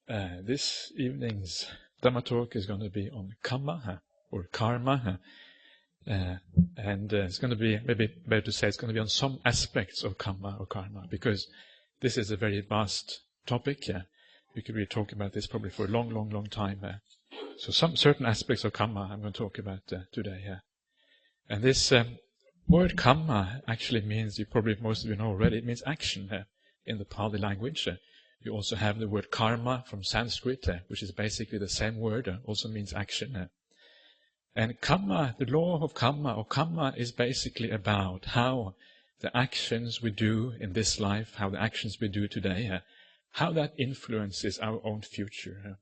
This evening's Dhamma talk is going to be on karma, or karma, and it's going to be, maybe better to say, it's going to be on some aspects of karma or karma, because this is a very vast topic. We could really talk about this probably for a long, long, long time. So some certain aspects of karma I'm going to talk about today. And this word karma actually means, probably most of you know already, it means action in the Pali language. You also have the word karma from Sanskrit, which is basically the same word, also means action. And karma, the law of karma, or karma, is basically about how the actions we do in this life, how the actions we do today, how that influences our own future.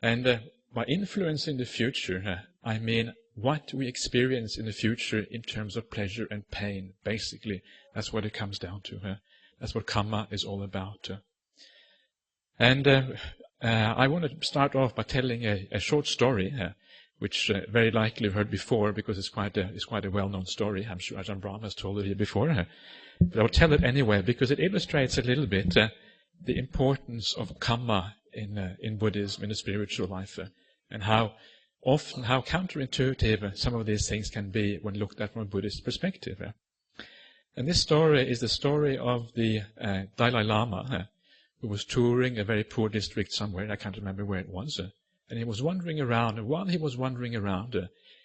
And by influencing the future, I mean what we experience in the future in terms of pleasure and pain. Basically, that's what it comes down to. That's what karma is all about. And I want to start off by telling a short story, which very likely you've heard before, because it's quite a well-known story. I'm sure Ajahn Brahmali has told it here before. But I'll tell it anyway, because it illustrates a little bit the importance of karma in Buddhism, in the spiritual life, and how counterintuitive some of these things can be when looked at from a Buddhist perspective. And this story is the story of the Dalai Lama, who was touring a very poor district somewhere. I can't remember where it was. And he was wandering around, and while he was wandering around,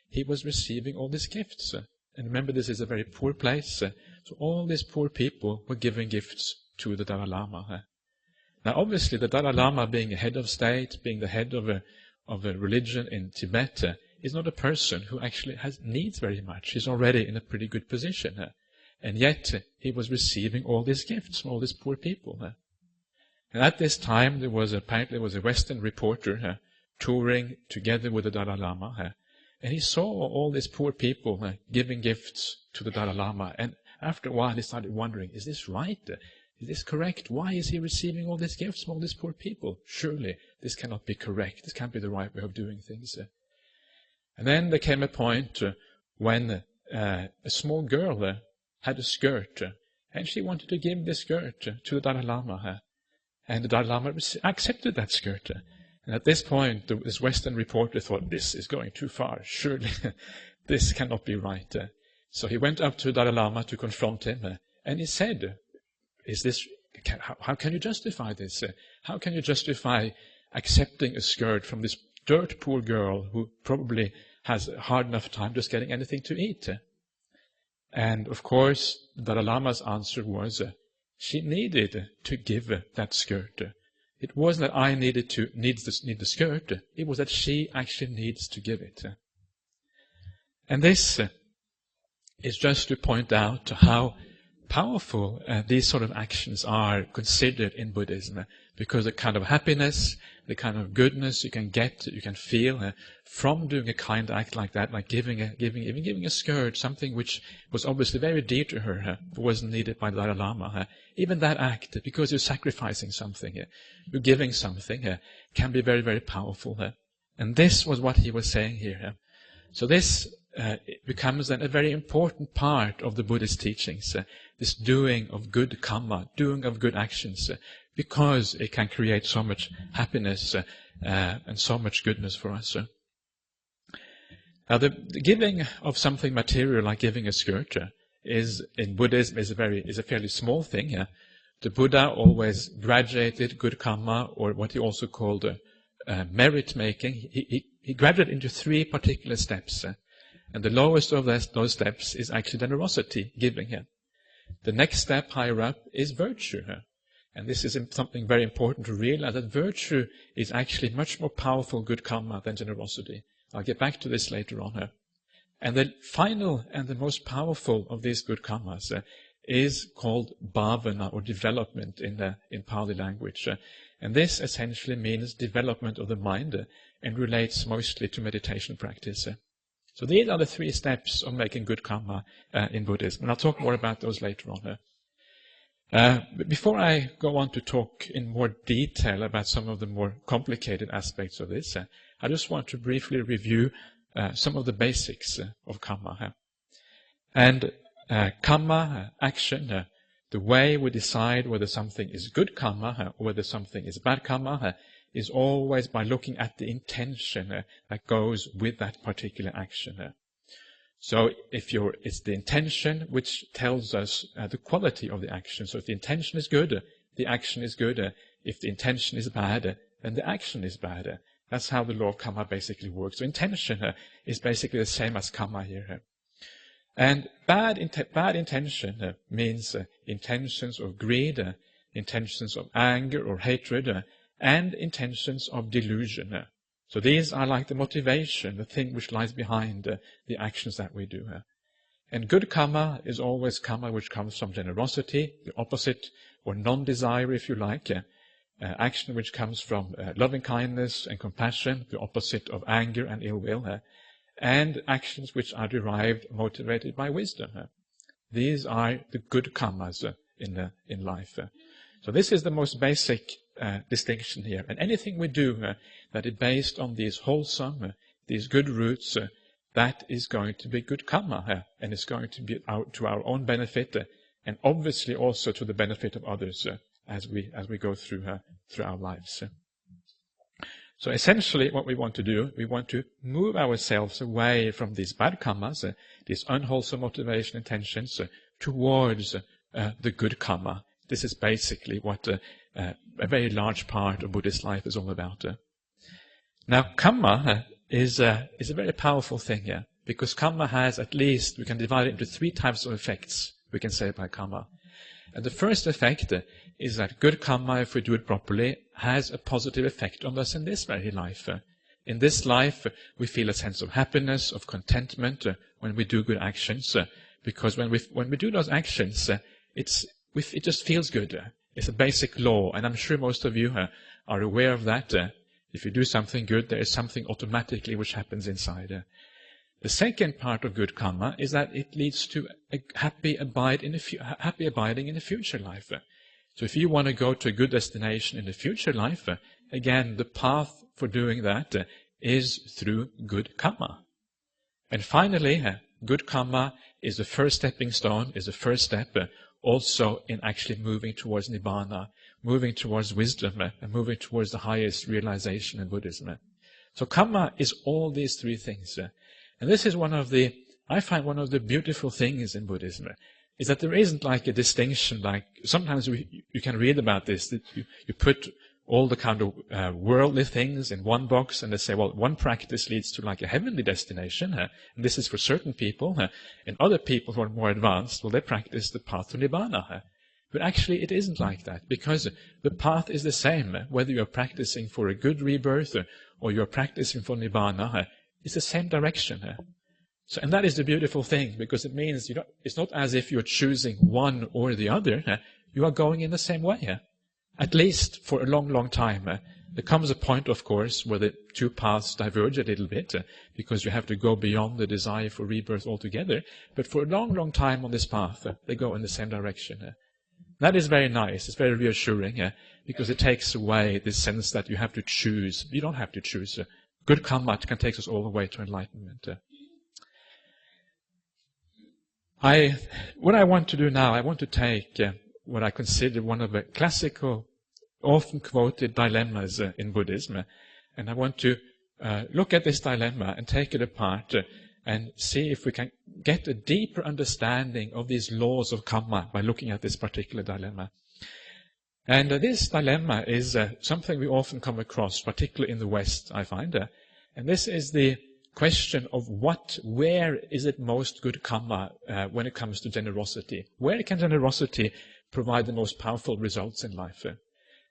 he was receiving all these gifts. And remember, this is a very poor place, so all these poor people were giving gifts to the Dalai Lama. Now, obviously, the Dalai Lama, being a head of state, being the head of a religion in Tibet, is not a person who actually needs very much. He's already in a pretty good position. And yet, he was receiving all these gifts from all these poor people. And at this time, there was a Western reporter touring together with the Dalai Lama, and he saw all these poor people giving gifts to the Dalai Lama. And after a while, he started wondering, is this right? Is this correct? Why is he receiving all these gifts from all these poor people? Surely this cannot be correct. This can't be the right way of doing things. And then there came a point when a small girl had a skirt, and she wanted to give this skirt to the Dalai Lama. And the Dalai Lama accepted that skirt. And at this point, this Western reporter thought, this is going too far. Surely this cannot be right. So he went up to the Dalai Lama to confront him. And he said, how can you justify this? How can you justify accepting a skirt from this dirt poor girl who probably has a hard enough time just getting anything to eat? And of course, the Dalai Lama's answer was, she needed to give that skirt. It wasn't that I need the skirt. It was that she actually needs to give it. And this is just to point out how powerful these sort of actions are considered in Buddhism, because the kind of happiness, the kind of goodness you can get, you can feel from doing a kind act like that, like giving a skirt, something which was obviously very dear to her, but wasn't needed by the Dalai Lama. Even that act, because you're sacrificing something, you're giving something, can be very, very powerful. And this was what he was saying here. So this becomes then a very important part of the Buddhist teachings, this doing of good karma, doing of good actions, because it can create so much happiness and so much goodness for us. Now, the giving of something material, like giving a skirt, in Buddhism is a fairly small thing. The Buddha always graduated good karma, or what he also called merit making. He graduated into 3 particular steps. And the lowest of those steps is actually generosity, giving. The next step higher up is virtue. And this is something very important to realize, that virtue is actually much more powerful good karma than generosity. I'll get back to this later on. And the final and the most powerful of these good karmas is called bhavana, or development in Pali language. And this essentially means development of the mind and relates mostly to meditation practice. So these are the 3 steps of making good karma in Buddhism. And I'll talk more about those later on. But before I go on to talk in more detail about some of the more complicated aspects of this, I just want to briefly review some of the basics of karma. And karma, action, the way we decide whether something is good karma or whether something is bad karma is always by looking at the intention that goes with that particular action. So it's the intention which tells us the quality of the action. So if the intention is good, the action is good. If the intention is bad, then the action is bad. That's how the law of karma basically works. So intention is basically the same as karma here. And bad intention means intentions of greed, intentions of anger or hatred, and intentions of delusion. So these are like the motivation, the thing which lies behind the actions that we do. And good karma is always karma which comes from generosity, the opposite, or non-desire, if you like. Action which comes from loving kindness and compassion, the opposite of anger and ill will. And actions which are derived, motivated by wisdom. These are the good karmas in life. So this is the most basic distinction here. And anything we do that is based on these wholesome, these good roots, that is going to be good karma, and it's going to be to our own benefit, and obviously also to the benefit of others as we go through our lives. So essentially what we want to do, we want to move ourselves away from these bad karmas, these unwholesome motivation intentions, towards the good karma. This is basically what a very large part of Buddhist life is all about. Now karma is a very powerful thing, because karma has at least, we can divide it into 3 types of effects, we can say by karma. And the first effect is that good karma, if we do it properly, has a positive effect on us in this very life. In this life, we feel a sense of happiness, of contentment when we do good actions, because when we do those actions, it just feels good. It's a basic law, and I'm sure most of you are aware of that. If you do something good, there is something automatically which happens inside. The second part of good karma is that it leads to a happy abiding in the future life. So if you want to go to a good destination in the future life, again, the path for doing that is through good karma. And finally, good karma is the first stepping stone, is the first step also in actually moving towards Nibbana, moving towards wisdom, and moving towards the highest realization in Buddhism. So karma is all these 3 things. And this is I find one of the beautiful things in Buddhism, is that there isn't like a distinction, like sometimes you can read about this, that you put all the kind of worldly things in one box, and they say, well, one practice leads to like a heavenly destination, and this is for certain people, and other people who are more advanced, well, they practice the path to Nibbana. But actually it isn't like that, because the path is the same, whether you're practicing for a good rebirth or you're practicing for Nibbana, it's the same direction. So, and that is the beautiful thing, because it means it's not as if you're choosing one or the other. You are going in the same way, at least for a long, long time. There comes a point, of course, where the 2 paths diverge a little bit, because you have to go beyond the desire for rebirth altogether. But for a long, long time on this path, they go in the same direction. That is very nice. It's very reassuring, because it takes away this sense that you have to choose. You don't have to choose. Good karma can take us all the way to enlightenment. What I want to do now, I want to take what I consider one of the classical, often quoted dilemmas in Buddhism, and I want to look at this dilemma and take it apart and see if we can get a deeper understanding of these laws of karma by looking at this particular dilemma. And this dilemma is something we often come across, particularly in the West, I find. And this is the question of where is it most good karma when it comes to generosity? Where can generosity provide the most powerful results in life?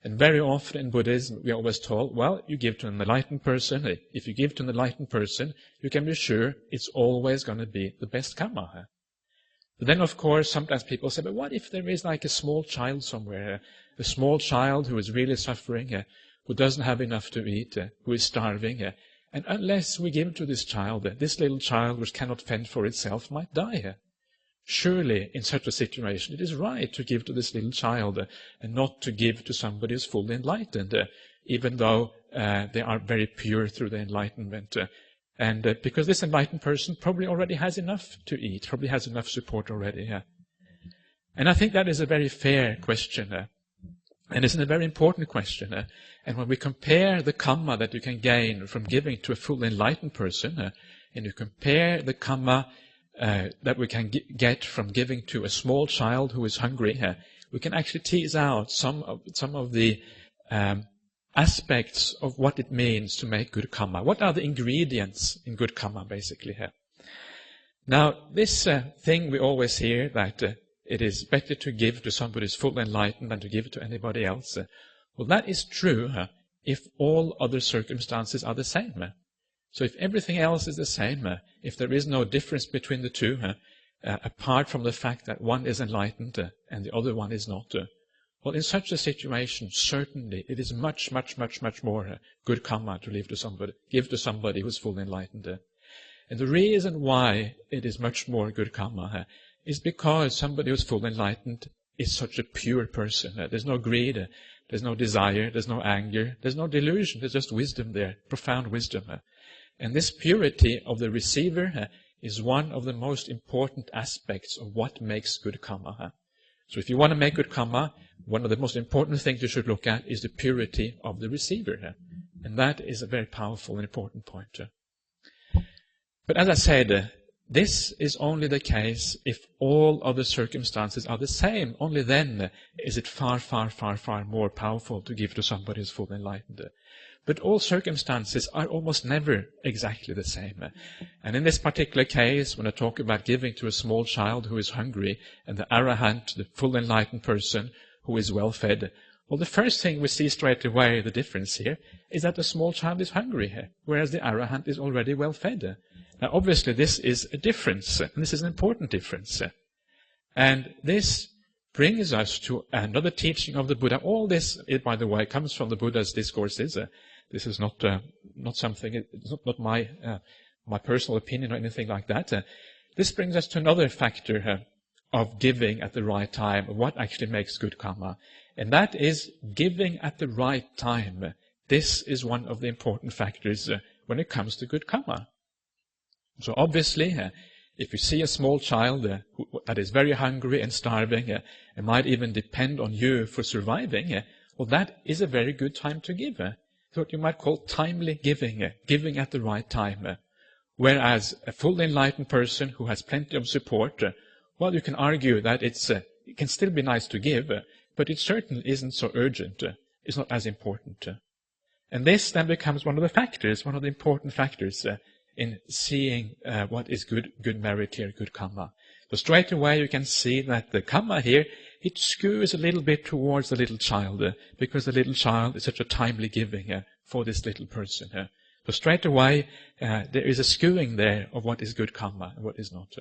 And very often in Buddhism, we are always told, well, you give to an enlightened person. If you give to an enlightened person, you can be sure it's always going to be the best karma. But then, of course, sometimes people say, but what if there is like a small child somewhere, a small child who is really suffering, who doesn't have enough to eat, who is starving, and unless we give to this child, this little child which cannot fend for itself might die. Surely, in such a situation, it is right to give to this little child and not to give to somebody who is fully enlightened, even though they are very pure through the enlightenment. And because this enlightened person probably already has enough to eat, probably has enough support already. And I think that is a very fair question, and it's a very important question. And when we compare the karma that you can gain from giving to a fully enlightened person, and you compare the karma that we can get from giving to a small child who is hungry, we can actually tease out some of the aspects of what it means to make good karma. What are the ingredients in good karma, basically, here? Now, this thing we always hear, that it is better to give to somebody who is fully enlightened than to give to anybody else. Well, that is true if all other circumstances are the same. So if everything else is the same, if there is no difference between the two, apart from the fact that one is enlightened and the other one is not, well, in such a situation, certainly it is much, much, much, much more good karma to give to somebody who is fully enlightened. And the reason why it is much more good karma is because somebody who is fully enlightened is such a pure person. There's no greed, there's no desire, there's no anger, there's no delusion, there's just wisdom there, profound wisdom. And this purity of the receiver is one of the most important aspects of what makes good karma. So if you want to make good karma, one of the most important things you should look at is the purity of the receiver. And that is a very powerful and important point. But as I said, this is only the case if all other circumstances are the same. Only then is it far, far, far, far more powerful to give to somebody who is fully enlightened. But all circumstances are almost never exactly the same. And in this particular case, when I talk about giving to a small child who is hungry and the arahant, the fully enlightened person who is well fed, well, the first thing we see straight away, the difference here, is that the small child is hungry, whereas the arahant is already well fed. Now, obviously, this is a difference, and this is an important difference. And this brings us to another teaching of the Buddha. All this, by the way, comes from the Buddha's discourses. This is not something, it's not my personal opinion or anything like that. This brings us to another factor of giving at the right time, what actually makes good karma. And that is giving at the right time. This is one of the important factors when it comes to good karma. So obviously, if you see a small child that is very hungry and starving and might even depend on you for surviving, well, that is a very good time to give. What you might call timely giving, giving at the right time. Whereas a fully enlightened person who has plenty of support, well, you can argue that it can still be nice to give, but it certainly isn't so urgent. It's not as important. And this then becomes one of the factors, one of the important factors in seeing what is good merit here, good karma. So straight away you can see that the karma here, it skews a little bit towards the little child, because the little child is such a timely giving for this little person. So straight away there is a skewing there of what is good karma and what is not.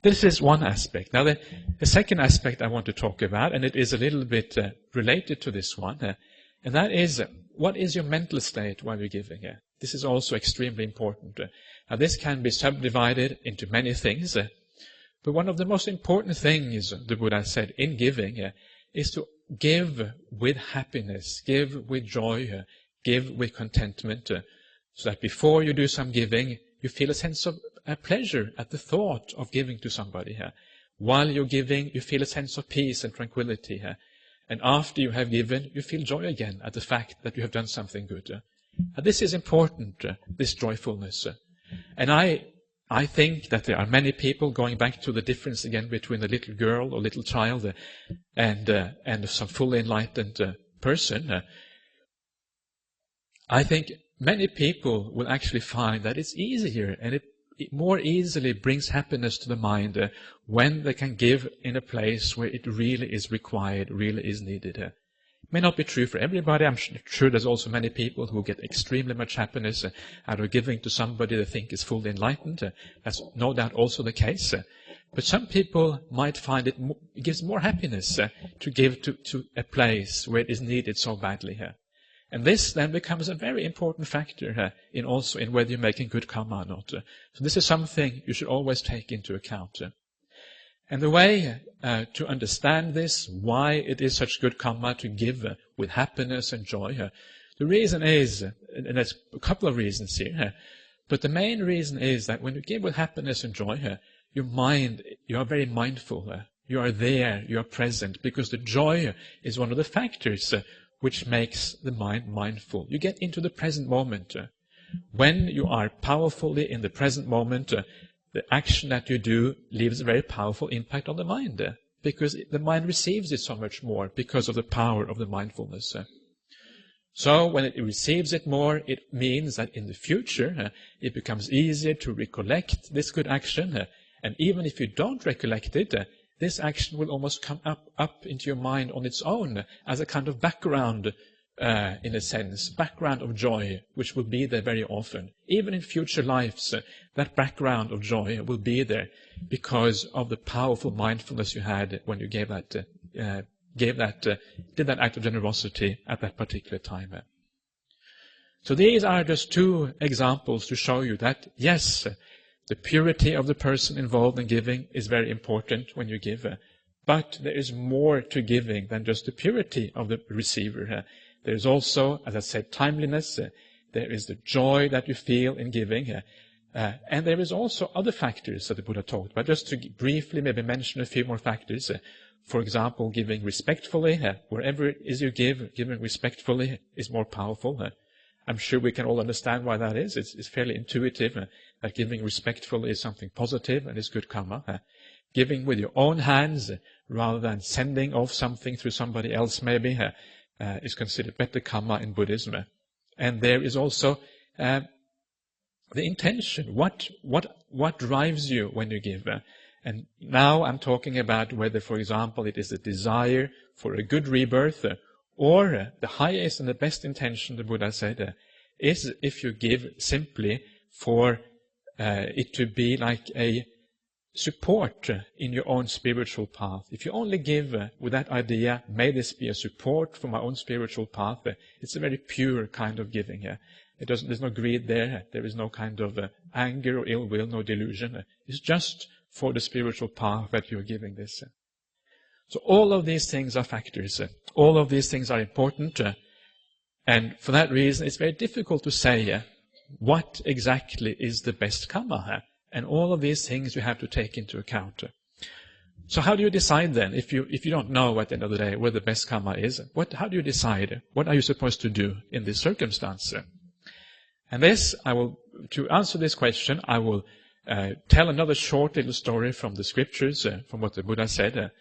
This is one aspect. Now the second aspect I want to talk about, and it is a little bit related to this one, and that is, what is your mental state while you're giving? This is also extremely important. Now this can be subdivided into many things, but one of the most important things, the Buddha said, in giving is to give with happiness, give with joy, give with contentment, so that before you do some giving, you feel a sense of pleasure at the thought of giving to somebody. While you're giving, you feel a sense of peace and tranquility. And after you have given, you feel joy again at the fact that you have done something good. This is important, this joyfulness. And I think that there are many people, going back to the difference again between the little girl or little child and some fully enlightened person. I think many people will actually find that it's easier and it more easily brings happiness to the mind when they can give in a place where it really is required, really is needed. It may not be true for everybody. I'm sure there's also many people who get extremely much happiness out of giving to somebody they think is fully enlightened. That's no doubt also the case. But some people might find it gives more happiness to give to a place where it is needed so badly. And this then becomes a very important factor in whether you're making good karma or not. So this is something you should always take into account. And the way to understand this, why it is such good karma to give with happiness and joy, the reason is, and there's a couple of reasons here, but the main reason is that when you give with happiness and joy, your mind, you are very mindful. You are there, you are present, because the joy is one of the factors which makes the mind mindful. You get into the present moment. When you are powerfully in the present moment, the action that you do leaves a very powerful impact on the mind, because the mind receives it so much more because of the power of the mindfulness. So when it receives it more, it means that in the future it becomes easier to recollect this good action, and even if you don't recollect it, this action will almost come up into your mind on its own as a kind of background, in a sense, background of joy, which will be there very often. Even in future lives, that background of joy will be there because of the powerful mindfulness you had when you did that act of generosity at that particular time. So these are just two examples to show you that, yes, the purity of the person involved in giving is very important when you give, but there is more to giving than just the purity of the receiver. There is also, as I said, timeliness. There is the joy that you feel in giving. And there is also other factors that the Buddha talked about. Just to briefly maybe mention a few more factors. For example, giving respectfully. Wherever it is you give, giving respectfully is more powerful. I'm sure we can all understand why that is. It's fairly intuitive that giving respectfully is something positive and is good karma. Giving with your own hands rather than sending off something through somebody else maybe is considered better karma in Buddhism. And there is also the intention. What drives you when you give? And now I'm talking about whether, for example, it is a desire for a good rebirth, or the highest and the best intention, the Buddha said, is if you give simply for it to be like a support in your own spiritual path. If you only give with that idea, may this be a support for my own spiritual path, it's a very pure kind of giving. There's no greed there. There is no kind of anger or ill will, no delusion. It's just for the spiritual path that you're giving this. So all of these things are factors. All of these things are important. And for that reason, it's very difficult to say what exactly is the best karma. And all of these things you have to take into account. So how do you decide then, if you don't know at the end of the day where the best karma is? How do you decide? What are you supposed to do in this circumstance? And to answer this question, I will tell another short little story from the scriptures, from what the Buddha said.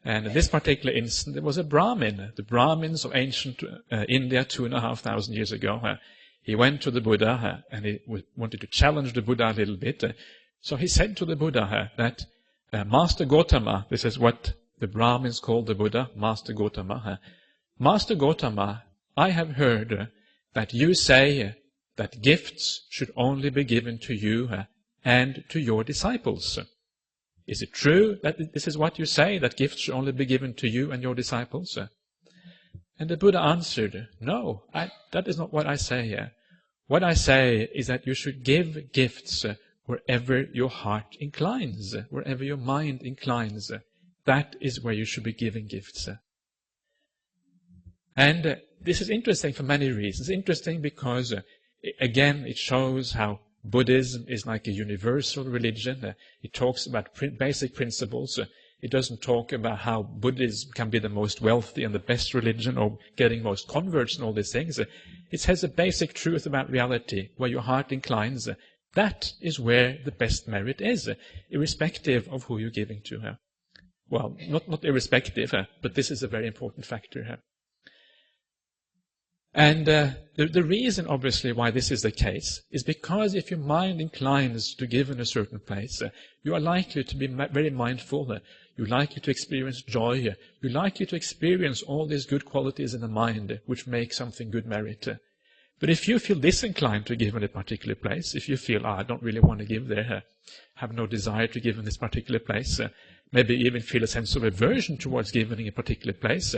And in this particular instance, there was a Brahmin, the Brahmins of ancient India 2,500 years ago. He went to the Buddha and he wanted to challenge the Buddha a little bit. So he said to the Buddha that Master Gautama, this is what the Brahmins called the Buddha, Master Gautama. Master Gautama, I have heard that you say that gifts should only be given to you and to your disciples. Is it true that this is what you say, that gifts should only be given to you and your disciples? And the Buddha answered, no, that is not what I say. What I say is that you should give gifts wherever your heart inclines, wherever your mind inclines. That is where you should be giving gifts. And this is interesting for many reasons. Interesting because, again, it shows how Buddhism is like a universal religion. It talks about basic principles. It doesn't talk about how Buddhism can be the most wealthy and the best religion or getting most converts and all these things. It says a basic truth about reality, where your heart inclines. That is where the best merit is, irrespective of who you're giving to. Well, not irrespective, but this is a very important factor. And the reason, obviously, why this is the case is because if your mind inclines to give in a certain place, you are likely to be very mindful. You're likely to experience joy. You're likely to experience all these good qualities in the mind which make something good merit. But if you feel disinclined to give in a particular place, if you feel, I don't really want to give there, have no desire to give in this particular place, maybe even feel a sense of aversion towards giving in a particular place,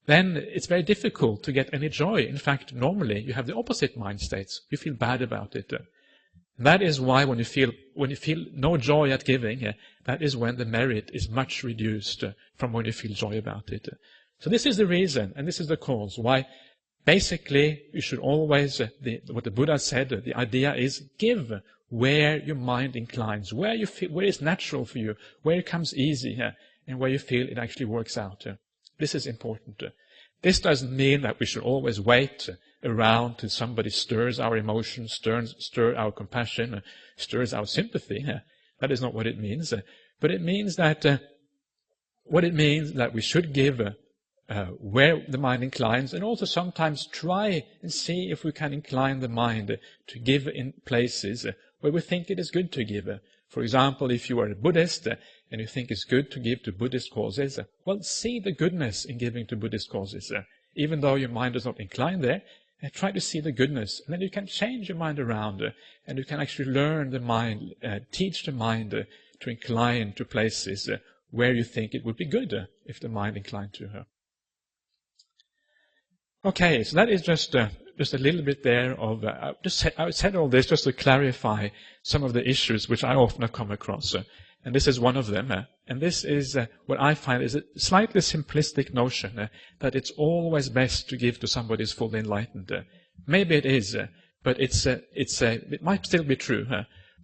then it's very difficult to get any joy. In fact, normally you have the opposite mind states. You feel bad about it. That is why when you feel no joy at giving, that is when the merit is much reduced from when you feel joy about it. So this is the reason, and this is the cause why basically you should always, what the Buddha said, the idea is give where your mind inclines, where it's natural for you, where it comes easy. and where you feel it actually works out. This is important. This doesn't mean that we should always wait around till somebody stirs our emotions, stirs our compassion, stirs our sympathy. That is not what it means. But it means that we should give where the mind inclines, and also sometimes try and see if we can incline the mind to give in places where we think it is good to give. For example, if you are a Buddhist and you think it's good to give to Buddhist causes, well, see the goodness in giving to Buddhist causes. Even though your mind does not incline there, try to see the goodness. And then you can change your mind around, and you can actually learn the mind, teach the mind to incline to places where you think it would be good if the mind inclined to her. Okay, so that is just a little bit there of, I said all this just to clarify some of the issues which I often have come across. And this is one of them. And this is what I find is a slightly simplistic notion that it's always best to give to somebody who's fully enlightened. Maybe it is, but it might still be true.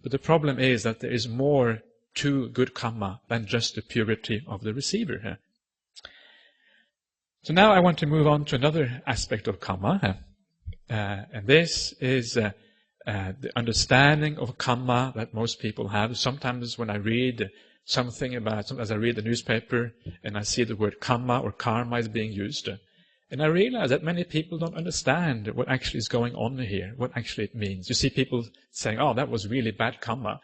But the problem is that there is more to good karma than just the purity of the receiver. So now I want to move on to another aspect of karma. And this is the understanding of karma that most people have. Sometimes when I read something about, as I read the newspaper and I see the word karma or karma is being used, and I realize that many people don't understand what actually is going on here, what actually it means. You see people saying, oh, that was really bad karma.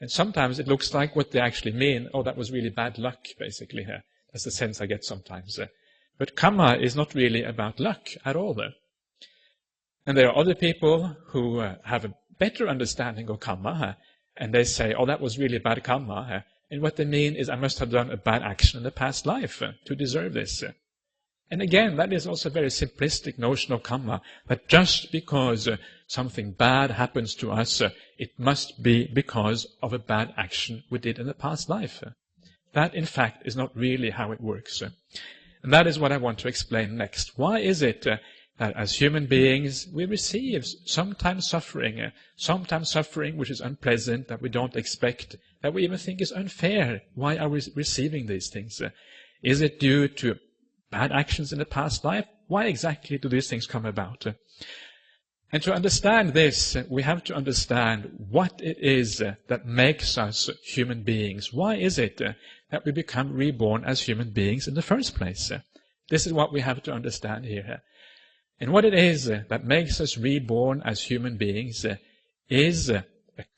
And sometimes it looks like what they actually mean, oh, that was really bad luck, basically. That's the sense I get sometimes. But karma is not really about luck at all. And there are other people who have a better understanding of karma, and they say, oh, that was really bad karma. And what they mean is, I must have done a bad action in the past life to deserve this. And again, that is also a very simplistic notion of karma, that just because something bad happens to us, it must be because of a bad action we did in the past life. That, in fact, is not really how it works. And that is what I want to explain next. Why is it that as human beings we receive sometimes suffering which is unpleasant, that we don't expect, that we even think is unfair? Why are we receiving these things? Is it due to bad actions in the past life? Why exactly do these things come about? And to understand this, we have to understand what it is that makes us human beings. Why is it that we become reborn as human beings in the first place? This is what we have to understand here. And what it is that makes us reborn as human beings is a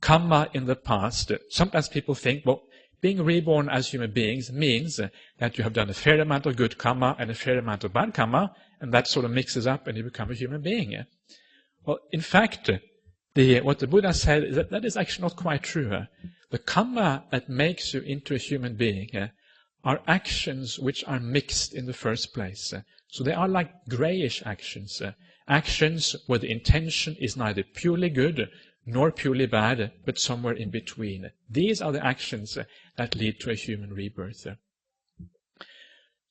karma in the past. Sometimes people think, well, being reborn as human beings means that you have done a fair amount of good karma and a fair amount of bad karma, and that sort of mixes up and you become a human being. Well, in fact, what the Buddha said is that is actually not quite true. The karma that makes you into a human being are actions which are mixed in the first place. So they are like grayish actions, actions where the intention is neither purely good nor purely bad, but somewhere in between. These are the actions that lead to a human rebirth.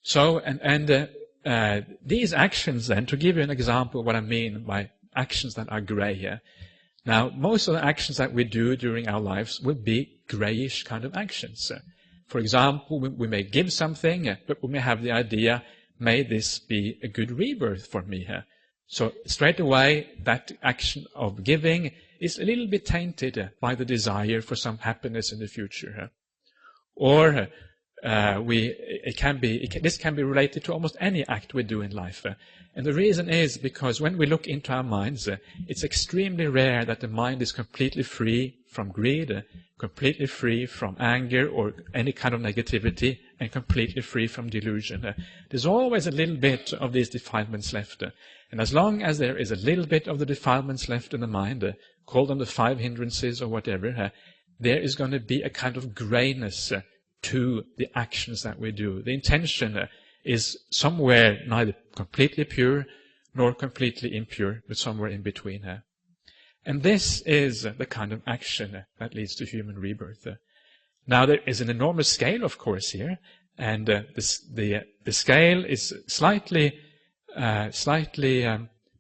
So, these actions then, to give you an example of what I mean by actions that are grey here. Now, most of the actions that we do during our lives will be greyish kind of actions. For example, we may give something, but we may have the idea, may this be a good rebirth for me here? So straight away, that action of giving is a little bit tainted by the desire for some happiness in the future. Or this can be related to almost any act we do in life. And the reason is because when we look into our minds, it's extremely rare that the mind is completely free from greed, completely free from anger or any kind of negativity, and completely free from delusion. There's always a little bit of these defilements left. And as long as there is a little bit of the defilements left in the mind, call them the 5 hindrances or whatever, there is going to be a kind of grayness to the actions that we do. The intention is somewhere neither completely pure nor completely impure, but somewhere in between. And this is the kind of action that leads to human rebirth. Now there is an enormous scale, of course, here, and the scale is slightly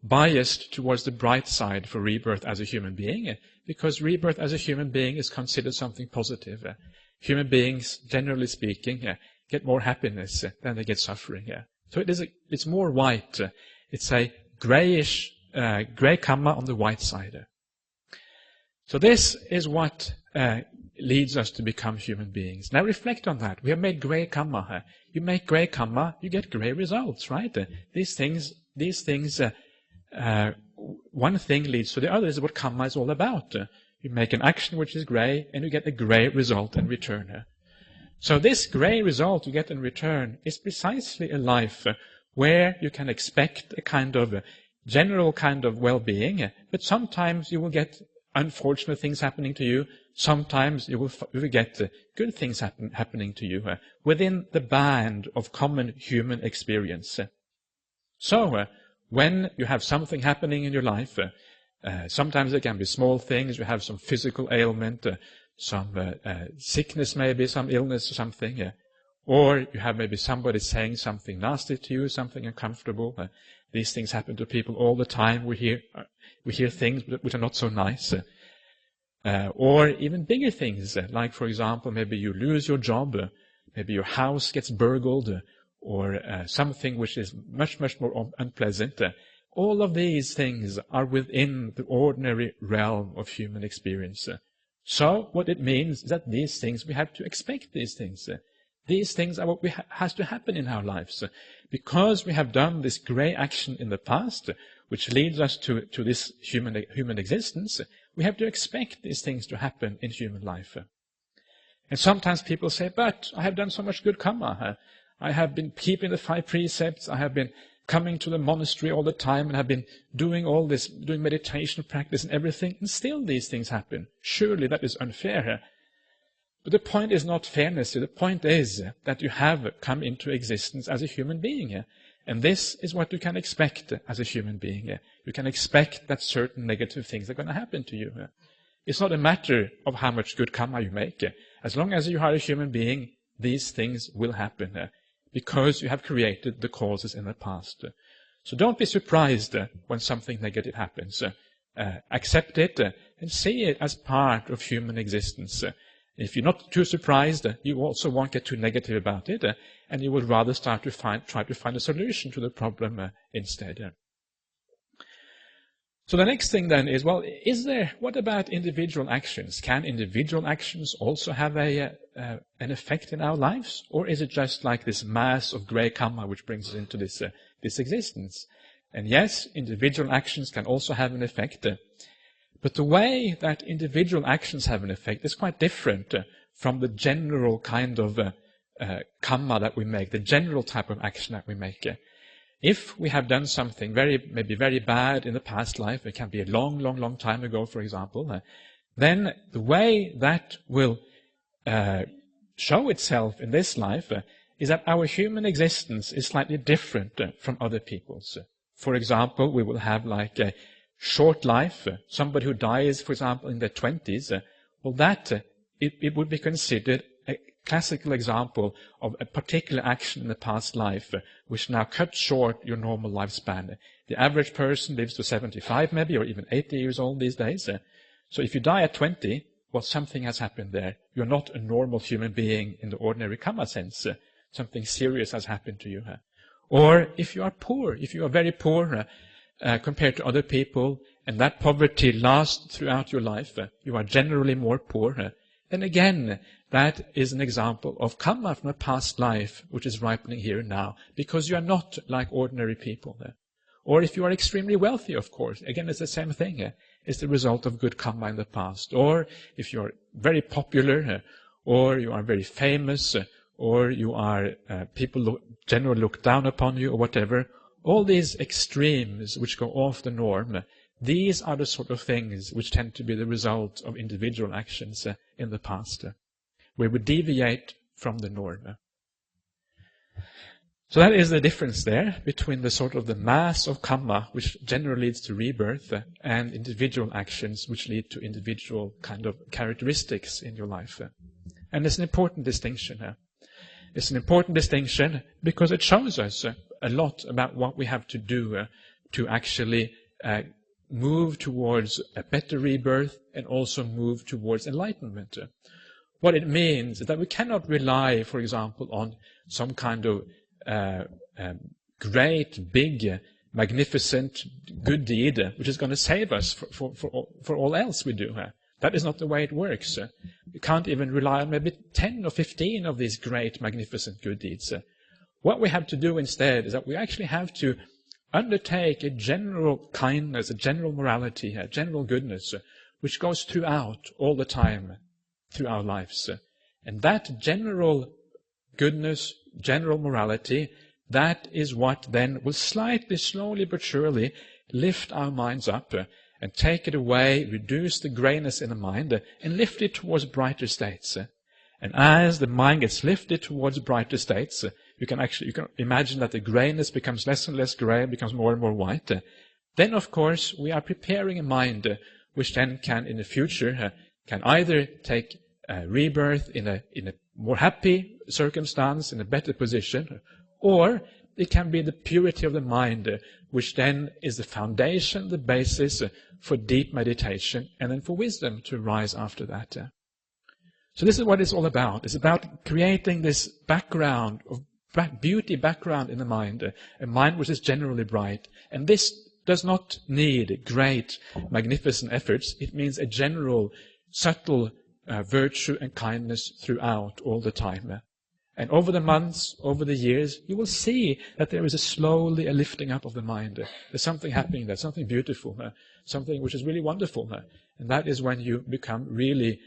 biased towards the bright side for rebirth as a human being, because rebirth as a human being is considered something positive. Human beings, generally speaking, get more happiness, then they get suffering. So it's more white. It's a grayish, grey karma on the white side. So this is what leads us to become human beings. Now reflect on that. We have made grey karma. You make grey karma, you get grey results, right? These things, one thing leads to the other. This is what karma is all about. You make an action which is grey, and you get a grey result in return. So this grey result you get in return is precisely a life where you can expect a kind of general kind of well-being, but sometimes you will get unfortunate things happening to you. Sometimes you will get good things happening to you within the band of common human experience. So when you have something happening in your life, sometimes it can be small things. You have some physical ailment, some sickness maybe, some illness or something, or you have maybe somebody saying something nasty to you, something uncomfortable. These things happen to people all the time. We hear things which are not so nice. Or even bigger things, like, for example, maybe you lose your job, maybe your house gets burgled, or something which is much, much more unpleasant. All of these things are within the ordinary realm of human experience. So what it means is that these things, we have to expect these things. These things are what has to happen in our lives. Because we have done this grey action in the past, which leads us to this human existence, we have to expect these things to happen in human life. And sometimes people say, but I have done so much good karma. I have been keeping the 5 precepts. I have been coming to the monastery all the time and have been doing all this, doing meditation practice and everything, and still these things happen. Surely that is unfair. But the point is not fairness. The point is that you have come into existence as a human being. And this is what you can expect as a human being. You can expect that certain negative things are going to happen to you. It's not a matter of how much good karma you make. As long as you are a human being, these things will happen because you have created the causes in the past. So don't be surprised when something negative happens. Accept it and see it as part of human existence. If you're not too surprised, you also won't get too negative about it, and you will rather try to find a solution to the problem instead. So the next thing then is, well, what about individual actions? Can individual actions also have an effect in our lives? Or is it just like this mass of grey karma which brings us into this existence? And yes, individual actions can also have an effect. But the way that individual actions have an effect is quite different from the general kind of karma that we make, the general type of action that we make. If we have done something maybe very bad in the past life, it can be a long, long, long time ago, for example, then the way that will show itself in this life is that our human existence is slightly different from other people's. For example, we will have like a short life, somebody who dies, for example, in their 20s, well, it would be considered a classical example of a particular action in the past life, which now cuts short your normal lifespan. The average person lives to 75 maybe, or even 80 years old these days. So if you die at 20, well, something has happened there. You're not a normal human being in the ordinary karma sense. Something serious has happened to you. Or if you are poor, if you are very poor, compared to other people, and that poverty lasts throughout your life, you are generally more poor, then again, that is an example of karma from a past life, which is ripening here and now, because you are not like ordinary people. Or if you are extremely wealthy, of course, again, it's the same thing. It's the result of good karma in the past. Or if you are very popular, or you are very famous, or you are people generally look down upon you, or whatever. All these extremes which go off the norm, these are the sort of things which tend to be the result of individual actions in the past, where we deviate from the norm. So that is the difference there between the sort of the mass of karma, which generally leads to rebirth, and individual actions which lead to individual kind of characteristics in your life. And it's an important distinction. It's an important distinction because it shows us a lot about what we have to do to actually move towards a better rebirth and also move towards enlightenment. what it means is that we cannot rely, for example, on some kind of great, big, magnificent, good deed, which is going to save us for all else we do. That is not the way it works. We can't even rely on maybe 10 or 15 of these great, magnificent good deeds. What we have to do instead is that we actually have to undertake a general kindness, a general morality, a general goodness, which goes throughout all the time through our lives. And that general goodness, general morality, that is what then will slightly, slowly but surely lift our minds up and take it away, reduce the grayness in the mind, and lift it towards brighter states. And as the mind gets lifted towards brighter states, you can imagine that the grayness becomes less and less gray, becomes more and more white. Then, of course, we are preparing a mind which then can, in the future, can either take rebirth in a more happy circumstance, in a better position, or it can be the purity of the mind, which then is the foundation, the basis for deep meditation, and then for wisdom to rise after that. So this is what it's all about. It's about creating this background of beauty background in the mind, a mind which is generally bright. And this does not need great, magnificent efforts. It means a general, subtle virtue and kindness throughout all the time. And over the months, over the years, you will see that there is slowly a lifting up of the mind. There's something happening there, something beautiful, something which is really wonderful. And that is when you become really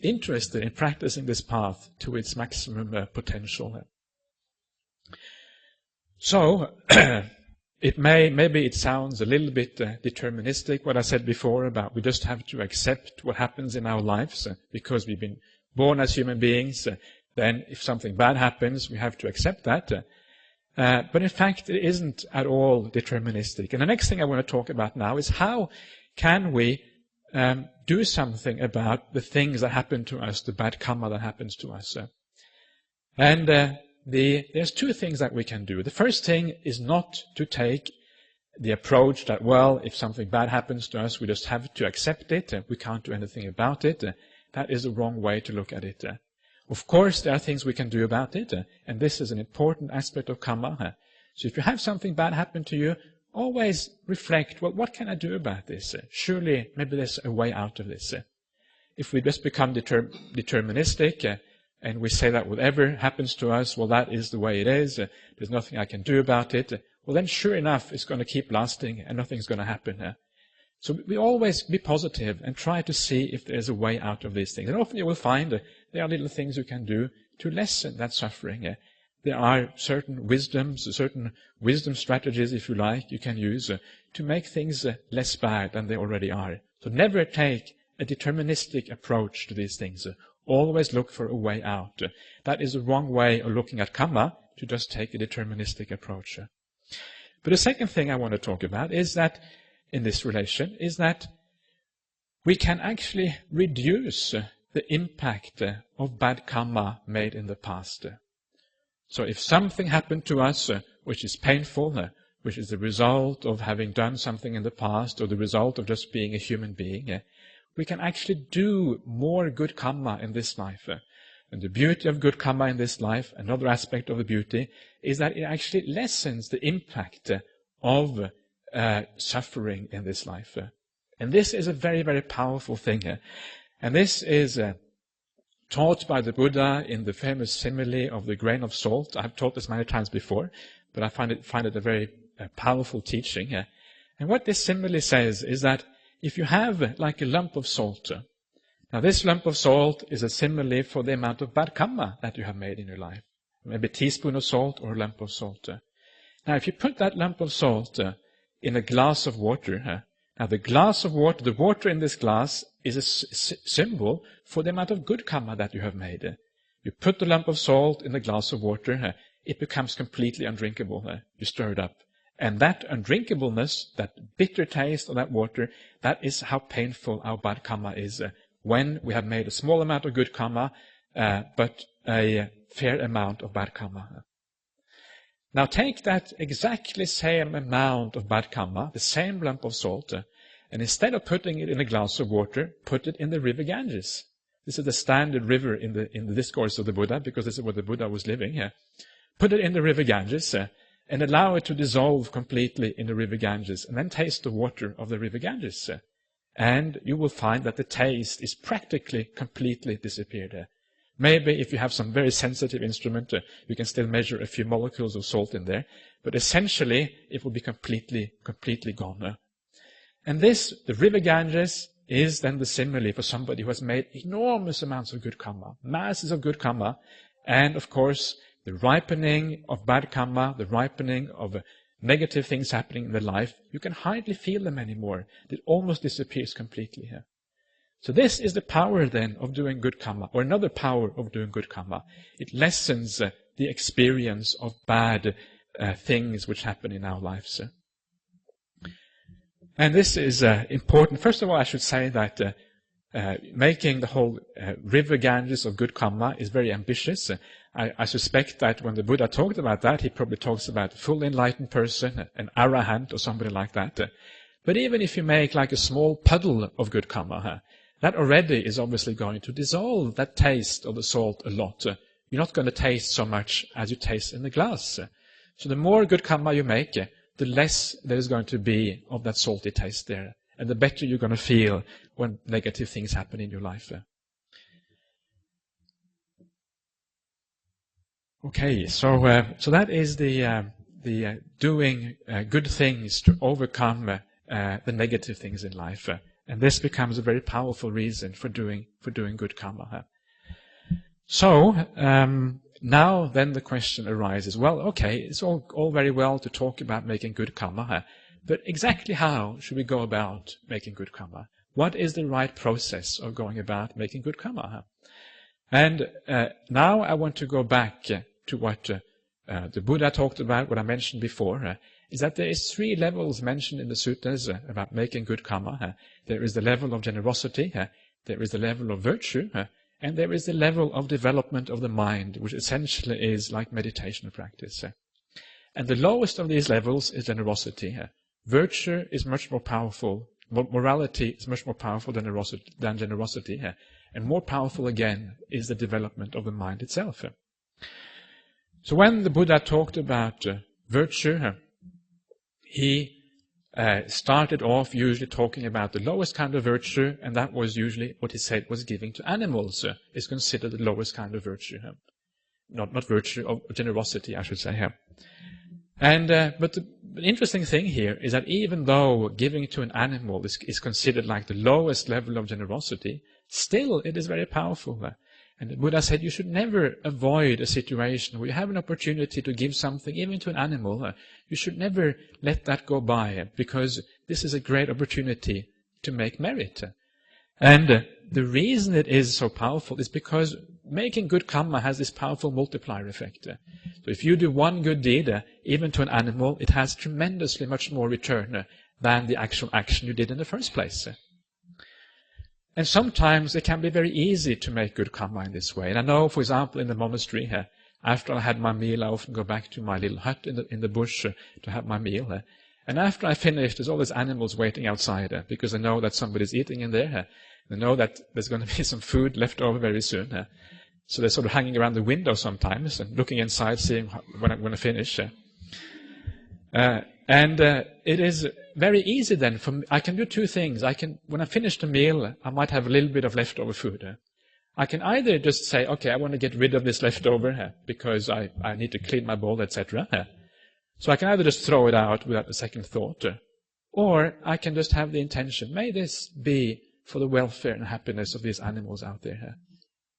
interested in practicing this path to its maximum potential. So, maybe it sounds a little bit deterministic, what I said before about we just have to accept what happens in our lives because we've been born as human beings. Then if something bad happens, we have to accept that. But in fact, it isn't at all deterministic. And the next thing I want to talk about now is how can we do something about the things that happen to us, the bad karma that happens to us. There's two things that we can do. The first thing is not to take the approach that, well, if something bad happens to us, we just have to accept it. We can't do anything about it. That is the wrong way to look at it. Of course, there are things we can do about it, and this is an important aspect of karma. So if you have something bad happen to you, always reflect, well, what can I do about this? Surely, maybe there's a way out of this. If we just become deterministic, and we say that whatever happens to us, well, that is the way it is, there's nothing I can do about it, well, then sure enough, it's going to keep lasting, and nothing's going to happen. So we always be positive and try to see if there's a way out of these things. And often you will find there are little things you can do to lessen that suffering. There are certain wisdom strategies, if you like, you can use to make things less bad than they already are. So never take a deterministic approach to these things. Always look for a way out. That is the wrong way of looking at karma, to just take a deterministic approach. But the second thing I want to talk about is that in this relation is that we can actually reduce the impact of bad karma made in the past. So if something happened to us which is painful, which is the result of having done something in the past or the result of just being a human being, we can actually do more good karma in this life. And the beauty of good karma in this life, another aspect of the beauty, is that it actually lessens the impact of suffering in this life. And this is a very, very powerful thing. And this is taught by the Buddha in the famous simile of the grain of salt. I've taught this many times before, but I find it a very powerful teaching. And what this simile says is that if you have like a lump of salt, now this lump of salt is a simile for the amount of bad karma that you have made in your life. Maybe a teaspoon of salt or a lump of salt. Now if you put that lump of salt in a glass of water, now the glass of water, the water in this glass is a symbol for the amount of good karma that you have made. You put the lump of salt in the glass of water, it becomes completely undrinkable. You stir it up. And that undrinkableness, that bitter taste of that water, that is how painful our bad karma is. When we have made a small amount of good karma, but a fair amount of bad karma. Now take that exactly same amount of bad karma, the same lump of salt, and instead of putting it in a glass of water, put it in the river Ganges. This is the standard river in the discourse of the Buddha, because this is where the Buddha was living. Put it in the river Ganges and allow it to dissolve completely in the river Ganges, and then taste the water of the river Ganges. And you will find that the taste is practically completely disappeared. Maybe if you have some very sensitive instrument, you can still measure a few molecules of salt in there, but essentially it will be completely gone. And this, the river Ganges, is then the simile for somebody who has made enormous amounts of good karma, masses of good karma, and of course the ripening of bad karma, the ripening of negative things happening in their life, you can hardly feel them anymore. It almost disappears completely here. So this is the power then of doing good karma, or another power of doing good karma. It lessens the experience of bad things which happen in our lives. And this is important. First of all, I should say that making the whole river Ganges of good karma is very ambitious. I suspect that when the Buddha talked about that, he probably talks about a full enlightened person, an arahant or somebody like that. But even if you make like a small puddle of good karma, that already is obviously going to dissolve that taste of the salt a lot. You're not going to taste so much as you taste in the glass. So the more good karma you make, the less there is going to be of that salty taste there. And the better you're going to feel when negative things happen in your life. Okay, so that is the doing good things to overcome the negative things in life. And this becomes a very powerful reason for doing good karma. So now then the question arises, well, okay, it's all very well to talk about making good karma, but exactly how should we go about making good karma? What is the right process of going about making good karma? And now I want to go back to what the Buddha talked about, what I mentioned before, is that there is 3 levels mentioned in the suttas about making good karma. There is the level of generosity, there is the level of virtue, and there is the level of development of the mind, which essentially is like meditation practice. And the lowest of these levels is generosity. Virtue is much more powerful. Morality is much more powerful than generosity. And more powerful again is the development of the mind itself. So when the Buddha talked about virtue, he started off usually talking about the lowest kind of virtue, and that was usually what he said was giving to animals is considered the lowest kind of virtue. Not virtue, of generosity, I should say. And but the interesting thing here is that even though giving to an animal is considered like the lowest level of generosity, still it is very powerful. And the Buddha said you should never avoid a situation where you have an opportunity to give something even to an animal. You should never let that go by, because this is a great opportunity to make merit. And the reason it is so powerful is because making good karma has this powerful multiplier effect. So if you do one good deed, even to an animal, it has tremendously much more return than the actual action you did in the first place. And sometimes it can be very easy to make good karma in this way. And I know, for example, in the monastery, after I had my meal, I often go back to my little hut in the bush to have my meal. And after I finish, there's all these animals waiting outside because they know that somebody's eating in there. They know that there's going to be some food left over very soon. So they're sort of hanging around the window sometimes and looking inside, seeing when I'm going to finish. And it is very easy then. I can do 2 things. When I finish the meal, I might have a little bit of leftover food. I can either just say, okay, I want to get rid of this leftover because I need to clean my bowl, etc. So I can either just throw it out without a second thought, or I can just have the intention, may this be for the welfare and happiness of these animals out there.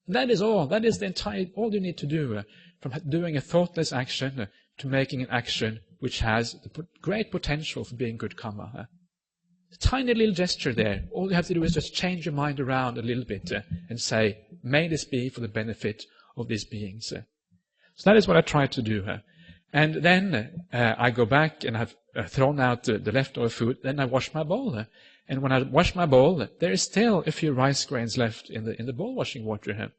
That is all. That is all you need to do, from doing a thoughtless action to making an action which has the great potential for being good karma. A tiny little gesture there. All you have to do is just change your mind around a little bit and say, may this be for the benefit of these beings. So that is what I try to do. And then I go back and I've thrown out the leftover food. Then I wash my bowl. And when I wash my bowl, there is still a few rice grains left in the bowl washing water.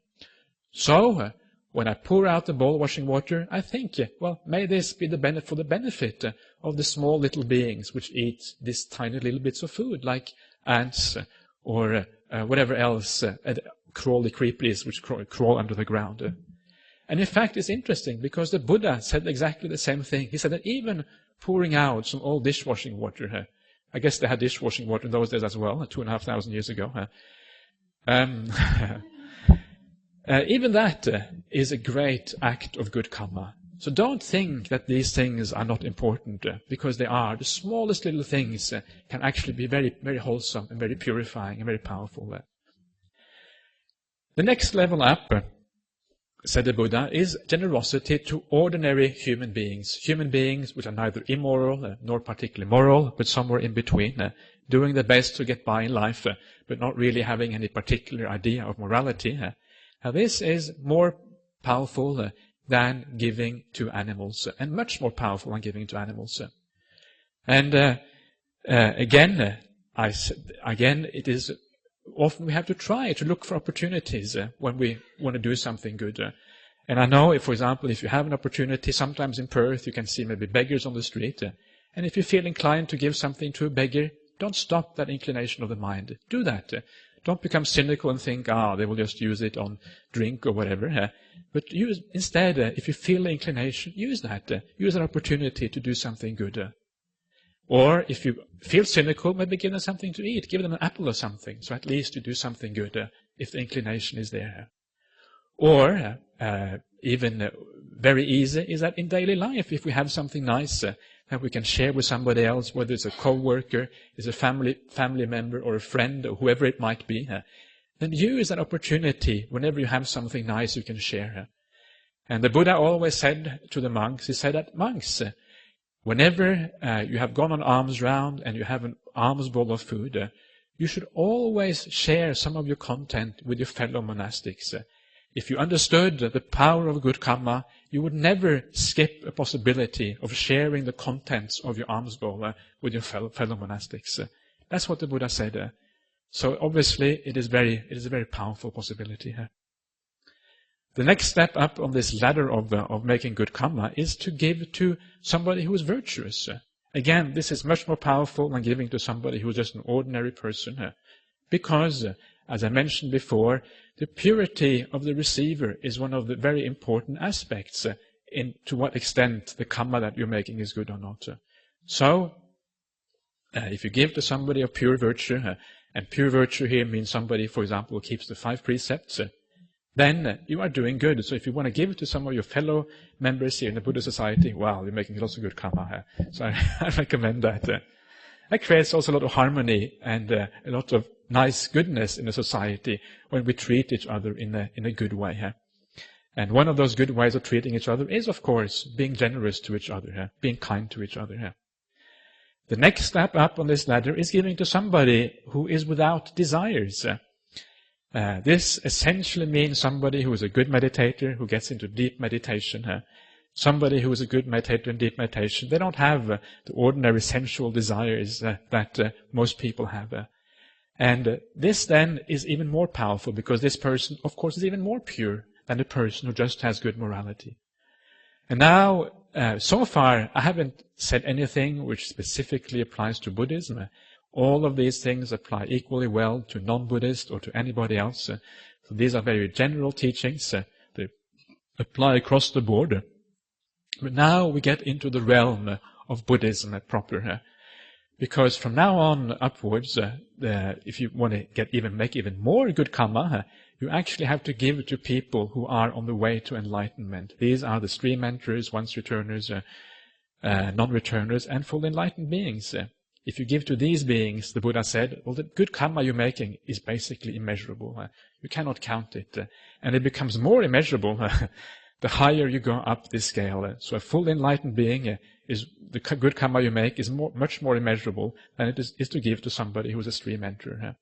So when I pour out the bowl washing water, I think, well, may this be for the benefit of the small little beings which eat these tiny little bits of food, like ants or whatever else crawly creepies which crawl under the ground. And in fact, it's interesting because the Buddha said exactly the same thing. He said that even pouring out some old dishwashing water, I guess they had dishwashing water in those days as well, 2,500 years ago. Even that is a great act of good karma. So don't think that these things are not important, because they are. The smallest little things can actually be very, very wholesome and very purifying and very powerful. The next level up, said the Buddha, is generosity to ordinary human beings which are neither immoral nor particularly moral, but somewhere in between, doing their best to get by in life, but not really having any particular idea of morality. Now this is more powerful than giving to animals, and much more powerful than giving to animals. And again, it is often we have to try to look for opportunities when we want to do something good. And I know, for example, if you have an opportunity, sometimes in Perth you can see maybe beggars on the street, and if you feel inclined to give something to a beggar, don't stop that inclination of the mind. Do that. Don't become cynical and think, they will just use it on drink or whatever. But use instead, if you feel the inclination, use that. Use an opportunity to do something good. Or if you feel cynical, maybe give them something to eat. Give them an apple or something. So at least you do something good if the inclination is there. Or even very easy is that in daily life, if we have something nice that we can share with somebody else, whether it's a co-worker, is a family member or a friend or whoever it might be, then use that opportunity whenever you have something nice you can share. And the Buddha always said to the monks, he said that monks, whenever you have gone on alms round and you have an alms bowl of food, you should always share some of your content with your fellow monastics. If you understood the power of good karma, you would never skip a possibility of sharing the contents of your alms bowl with your fellow monastics. That's what the Buddha said. So obviously it is a very powerful possibility. The next step up on this ladder of making good karma is to give to somebody who is virtuous. Again, this is much more powerful than giving to somebody who is just an ordinary person, because, as I mentioned before, the purity of the receiver is one of the very important aspects in to what extent the karma that you're making is good or not. So, if you give to somebody of pure virtue, and pure virtue here means somebody, for example, who keeps the 5 precepts, then you are doing good. So if you want to give it to some of your fellow members here in the Buddhist society, wow, you're making lots of good karma. So I recommend that. That creates also a lot of harmony and a lot of nice goodness in the society when we treat each other in a good way. And one of those good ways of treating each other is, of course, being generous to each other, being kind to each other. The next step up on this ladder is giving to somebody who is without desires. This essentially means somebody who is a good meditator, who gets into deep meditation. Somebody who is a good meditator in deep meditation, they don't have the ordinary sensual desires that most people have. And this then is even more powerful because this person, of course, is even more pure than the person who just has good morality. And now, so far, I haven't said anything which specifically applies to Buddhism. All of these things apply equally well to non-Buddhist or to anybody else. So these are very general teachings. They apply across the board. But now we get into the realm of Buddhism proper. Because from now on upwards, if you want to make even more good karma, you actually have to give to people who are on the way to enlightenment. These are the stream enterers, once returners, non-returners, and full enlightened beings. If you give to these beings, the Buddha said, well, the good karma you're making is basically immeasurable. You cannot count it. And it becomes more immeasurable the higher you go up this scale. So a full enlightened being is the good karma you make is much more immeasurable than it is to give to somebody who is a stream enterer.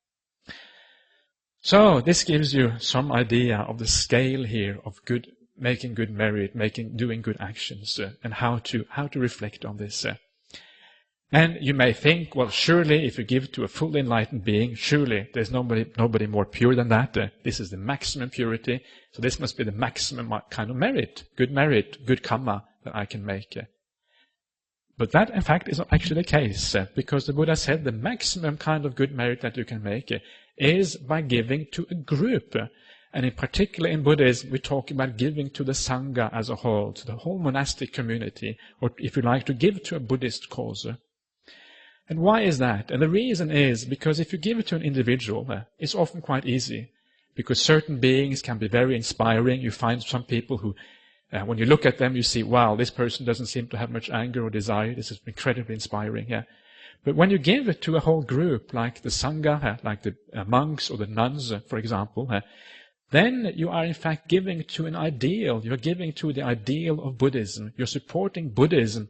So this gives you some idea of the scale here of making good merit, doing good actions, and how to reflect on this. And you may think, well, surely if you give to a fully enlightened being, surely there's nobody more pure than that. This is the maximum purity, so this must be the maximum kind of merit, good karma that I can make. But that, in fact, is not actually the case, because the Buddha said the maximum kind of good merit that you can make is by giving to a group. And in particular in Buddhism, we talk about giving to the Sangha as a whole, to the whole monastic community, or if you like, to give to a Buddhist cause. And why is that? And the reason is because if you give it to an individual, it's often quite easy, because certain beings can be very inspiring. You find some people who, when you look at them, you see, wow, this person doesn't seem to have much anger or desire. This is incredibly inspiring. Yeah. But when you give it to a whole group, like the Sangha, like the monks or the nuns, for example, then you are in fact giving to an ideal. You're giving to the ideal of Buddhism. You're supporting Buddhism